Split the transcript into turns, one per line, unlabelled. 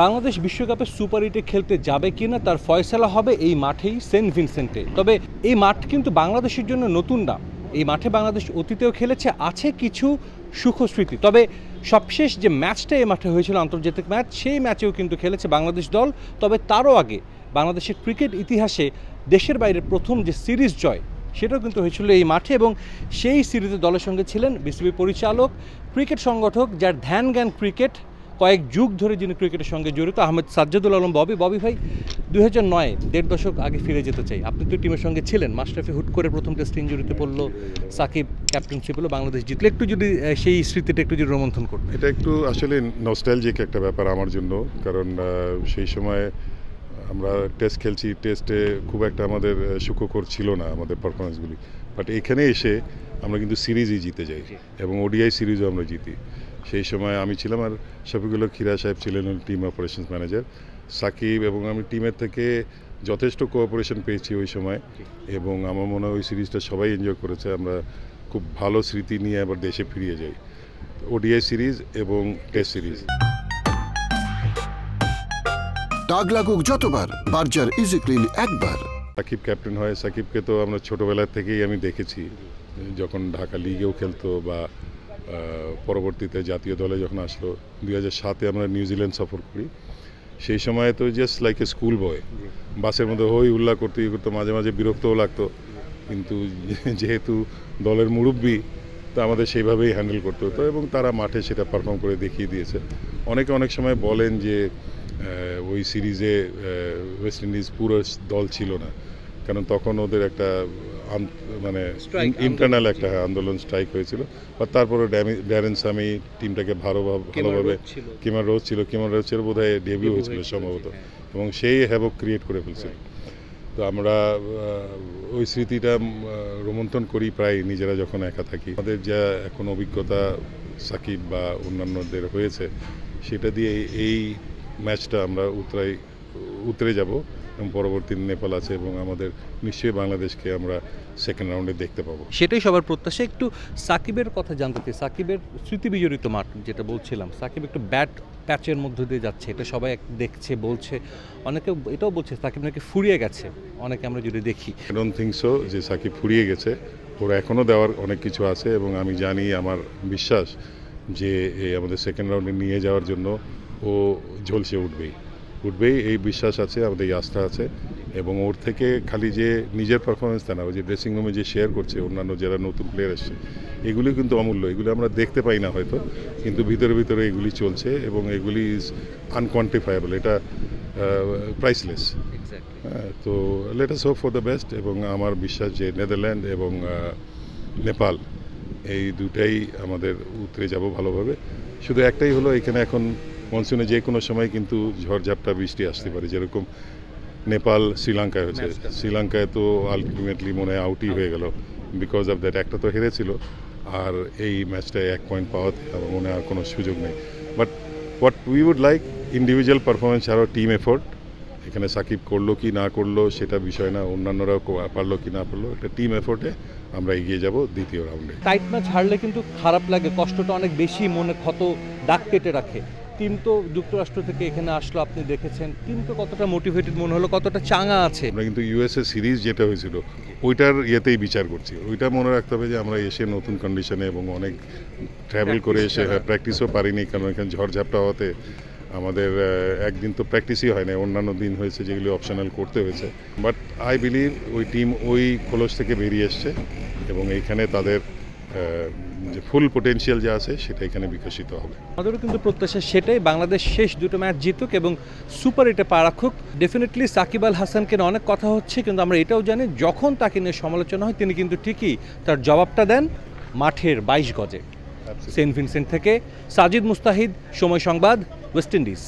বাংলাদেশ বিশ্বকাপে সুপার 8-এ খেলতে যাবে কিনা তার ফয়সালা হবে এই মাঠেই, সেন্ট ভিনসেন্টে। তবে এই মাঠ কিন্তু বাংলাদেশের জন্য নতুন না, এই মাঠে বাংলাদেশ অতীতেও খেলেছে, আছে কিছু সুখ স্মৃতি। তবে সবশেষ যে ম্যাচটা এই মাঠে হয়েছিল আন্তর্জাতিক ম্যাচ, সেই ম্যাচেও কিন্তু খেলেছে বাংলাদেশ দল। তবে তারও আগে বাংলাদেশের ক্রিকেট ইতিহাসে দেশের বাইরে প্রথম যে সিরিজ জয় সেটাও কিন্তু হয়েছিল এই মাঠে, এবং সেই সিরিজে দলের সঙ্গে ছিলেন বিসিবি পরিচালক, ক্রিকেট সংগঠক, যার ধ্যান জ্ঞান ক্রিকেট, কয়েক যুগ ধরে যিনি ক্রিকেটের সঙ্গে জড়িত, আহমেদ সাজ্জাদুল আলম ববি। ববি ভাই, 2009 দেড় দশক আগে ফিরে যেতে চাই, আপনি তো টিমের সঙ্গে ছিলেন। মাশরাফি হুট করে প্রথম টেস্ট ইনজুরিতে পড়লো, সাকিব ক্যাপ্টেনশিপ হলো, বাংলাদেশ জিতলে, একটু যদি সেই স্মৃতিটা একটু যদি রোমন্থন করতেন।
এটা একটু আসলে নস্টালজিক একটা ব্যাপার আমার জন্য, কারণ সেই সময় আমরা টেস্ট খেলছি, টেস্টে খুব একটা আমাদের সুখকর ছিল না আমাদের পারফরমেন্সগুলি, বাট এখানে এসে আমরা কিন্তু সিরিজই জিতে যাই এবং ওডিআই সিরিজও আমরা জিতি। সেই সময় আমি ছিলাম, আর শফিকুল খিরা সাহেব ছিলেন টিম অপারেশনস ম্যানেজার, সাকিব এবং আমি টিমের থেকে যথেষ্ট কোঅপারেশন পেয়েছি ওই সময়, এবং আমার মনে হয় ওই সিরিজটা সবাই এনজয় করেছে। আমরা খুব ভালো স্মৃতি নিয়ে আবার দেশে ফিরিয়ে যাই, ওডিআই সিরিজ এবং টেস্ট সিরিজ।
দাগ লাগুক যতবার, বার্জার ইজি ক্লিন একবার।
সাকিব ক্যাপ্টেন হয়, সাকিবকে তো আমরা ছোটোবেলা থেকেই আমি দেখেছি, যখন ঢাকা লিগেও খেলতো বা পরবর্তীতে জাতীয় দলে যখন আসলো 2007-এ আমরা নিউজিল্যান্ড সফর করি। সেই সময় তো জাস্ট লাইক এ স্কুল বয়, বাসের মধ্যে হই হুল্লা করতে করতো, মাঝে মাঝে বিরক্তও লাগতো, কিন্তু যেহেতু দলের মুরব্বি তো আমাদের সেইভাবেই হ্যান্ডেল করতে হতো, এবং তারা মাঠে সেটা পারফর্ম করে দেখিয়ে দিয়েছে। অনেকে অনেক সময় বলেন যে ওই সিরিজে ওয়েস্ট ইন্ডিজ পুরো দল ছিল না, কারণ তখন ওদের একটা মানে ইন্টারনাল একটা আন্দোলন স্ট্রাইক হয়েছিল, বা তারপরে ড্যারেন সামি টিমটাকে ভালোভাবে কিমার রোজ ছিল বোধহয় ডেবিউ হয়েছিল সম্ভবত, এবং সেই হ্যাভক ক্রিয়েট করে ফেলছিল। তো আমরা ওই স্মৃতিটা রোমন্থন করি প্রায় নিজেরা যখন একা থাকি। আমাদের যা এখন অভিজ্ঞতা সাকিব বা অন্যান্যদের হয়েছে, সেটা দিয়ে এই ম্যাচটা আমরা উতরে যাব, এবং পরবর্তী নেপাল আছে, এবং আমাদের নিশ্চয়ই বাংলাদেশকে আমরা সেকেন্ড রাউন্ডে দেখতে পাবো,
সেটাই সবার প্রত্যাশা। একটু সাকিবের কথা জানতে চাই, সাকিবের স্মৃতি বিজড়িত মাঠ যেটা বলছিলাম, সাকিব একটু ব্যাট প্যাচের মধ্য দিয়ে যাচ্ছে, এটা সবাই দেখছে, বলছে, অনেকে এটাও বলছে সাকিব নাকি ফুরিয়ে গেছে, অনেকে আমরা যদি দেখি।
আই ডোন্ট থিঙ্ক সো যে সাকিব ফুরিয়ে গেছে, ওরা এখনও দেওয়ার অনেক কিছু আছে, এবং আমি জানি, আমার বিশ্বাস যে আমাদের সেকেন্ড রাউন্ডে নিয়ে যাওয়ার জন্য ও ঝলসে উঠবেই, এই বিশ্বাস আছে, আমাদের এই আস্থা আছে। এবং ওর থেকে খালি যে নিজের পারফরমেন্স তা না, ওই যে ড্রেসিং রুমে যে শেয়ার করছে অন্যান্য যারা নতুন প্লেয়ার আসছে, এগুলি কিন্তু অমূল্য, এগুলি আমরা দেখতে পাই না হয়তো, কিন্তু ভিতরে এগুলি চলছে, এবং এগুলি ইজ আনকোয়ান্টিফায়েবল, এটা প্রাইসলেস। তো let us hope for the best, এবং আমার বিশ্বাস যে নেদারল্যান্ড এবং নেপাল এই দুটাই আমাদের উতরে যাব ভালোভাবে। শুধু একটাই হলো, এখানে এখন মনসুনে যে কোনো সময় কিন্তু ঝড়ঝাপটা বৃষ্টি আসতে পারে, যেরকম নেপাল শ্রীলঙ্কায় হয়েছে। শ্রীলঙ্কায় তো আলটিমেটলি মনে হয় আউটই হয়ে গেল বিকজ অফ দ্যাট, একটা তো হেরেছিল, আর এই ম্যাচটায় 1 পয়েন্ট পাওয়াতে আমার মনে আর কোনো সুযোগ নেই। But what we would like, individual performance ছাড়াও টিম এফোর্ট। এখানে সাকিব করলো কি না করলো সেটা বিষয় না, অন্যান্যরাও পারলো কি না পারলো, একটা টিম এফোর্টে আমরা এগিয়ে যাব দ্বিতীয় রাউন্ডে।
টাইট ম্যাচ হারলে কিন্তু খারাপ লাগে, কষ্টটা অনেক বেশি, মনে ক্ষত দাগ কেটে রাখে। টিম তো যুক্তরাষ্ট্র থেকে এখানে আসলো, আপনি দেখেছেন, টিম তো কতটা মোটিভেটেড মনে হলো, কতটা চাঙা আছে।
আমরা কিন্তু ইউএসএ সিরিজ যেটা হয়েছিল ওইটার ইয়েতেই বিচার করছি, ওইটা মনে রাখতে হবে যে আমরা এসে নতুন কন্ডিশনে এবং অনেক ট্রাভেল করে এসে প্র্যাকটিসও পারিনি, কারণ এখানে ঝড়ঝাপটা হওয়াতে আমাদের একদিন তো প্র্যাকটিসই হয় না, অন্যান্য দিন হয়েছে যেগুলি অপশনাল করতে হয়েছে। বাট আই বিলিভ ওই টিম ওই খোলস থেকে বেরিয়ে এসছে, এবং এইখানে তাদের যে ফুল পোটেনশিয়াল যা আছে সেটা এখানে বিকশিত হবে।
আমাদেরও কিন্তু প্রত্যাশা সেটাই, বাংলাদেশ শেষ দুটো ম্যাচ জিতুক এবং সুপার 8-এ পা রাখুক। ডেফিনেটলি সাকিব আল হাসানকে অনেক কথা হচ্ছে, কিন্তু আমরা এটাও জানি যখন তাকে নিয়ে সমালোচনা হয় তিনি কিন্তু ঠিকই তার জবাবটা দেন মাঠের 22 গজে। সেন্ট ভিনসেন্ট থেকে সাজিদ মুস্তাহিদ, সময় সংবাদ, ওয়েস্ট ইন্ডিজ।